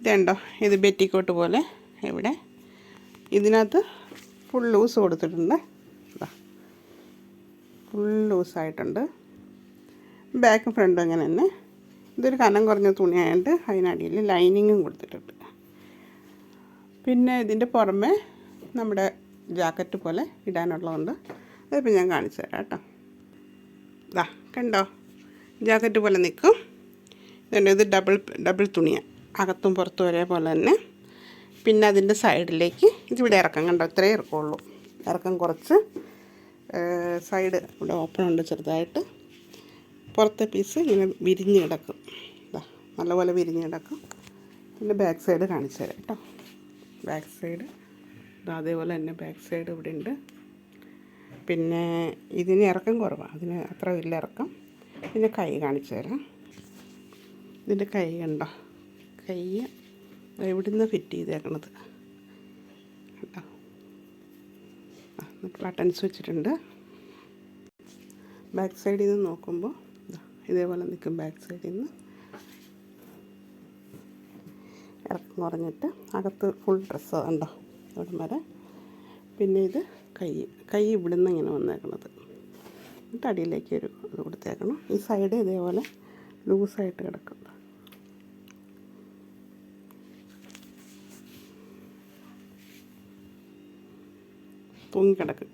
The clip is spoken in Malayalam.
ഇതുണ്ടോ, ഇത് ബെറ്റിക്കോട്ട് പോലെ ഇവിടെ ഇതിനകത്ത് ഫുൾ ലൂസ് കൊടുത്തിട്ടുണ്ട്. ഫുൾ ലൂസായിട്ടുണ്ട്. ബാക്കും ഫ്രണ്ടും അങ്ങനെ തന്നെ. ഇതൊരു കനം കുറഞ്ഞ തുണിയായിട്ട് അതിനടിയിൽ ലൈനിങ്ങും കൊടുത്തിട്ടുണ്ട്. പിന്നെ ഇതിൻ്റെ പുറമെ നമ്മുടെ ജാക്കറ്റ് പോലെ ഇടാനുള്ളതുണ്ട്. അതിപ്പോൾ ഞാൻ കാണിച്ചു തരാം കേട്ടോ. ഇതാ കണ്ടോ, ജാക്കറ്റ് പോലെ നിൽക്കും. ഇത് ഡബിൾ തുണിയാണ്, അകത്തും പുറത്തും ഒരേപോലെ തന്നെ. പിന്നെ അതിൻ്റെ സൈഡിലേക്ക് ഇതിവിടെ ഇറക്കം കണ്ടോ, ഇത്രയേ ഇറക്കമുള്ളൂ. ഇറക്കം കുറച്ച് സൈഡ് ഇവിടെ ഓപ്പൺ ഉണ്ട് ചെറുതായിട്ട്. പുറത്തെ പീസ് ഇങ്ങനെ വിരിഞ്ഞ് കിടക്കും. ഇതാ നല്ലപോലെ വിരിഞ്ഞ് കിടക്കും. പിന്നെ ബാക്ക് സൈഡ് കാണിച്ചു തരാം കേട്ടോ. ബാക്ക് സൈഡ് ഇതാ അതേപോലെ തന്നെ ബാക്ക് സൈഡ് ഇവിടെ ഉണ്ട്. പിന്നെ ഇതിന് ഇറക്കം കുറവാണ്, അതിന് അത്ര വലിയ ഇറക്കം. പിന്നെ കൈ കാണിച്ചു തരാം. ഇതിൻ്റെ കൈ കണ്ടോ, കൈ എവിടുന്ന് ഫിറ്റ് ചെയ്തേക്കണത് കേട്ടോ. ബട്ടൺസ് വെച്ചിട്ടുണ്ട്. ബാക്ക് സൈഡിൽ നിന്ന് നോക്കുമ്പോൾ ഇതേപോലെ നിൽക്കും. ബാക്ക് സൈഡിൽ നിന്ന് ഇറക്കം കുറഞ്ഞിട്ട് അകത്ത് ഫുൾ ഡ്രസ്സ് ഉണ്ടോ ഇവിടെ വരെ. പിന്നെ ഇത് കൈ ഇവിടുന്ന് ഇങ്ങനെ വന്നേക്കണത്. എന്നിട്ട് അടിയിലേക്ക് ഒരു ഇത് കൊടുത്തേക്കണം. ഈ സൈഡ് ഇതേപോലെ ലൂസായിട്ട് കിടക്കും. തൂങ്ങിക്കിടക്കും.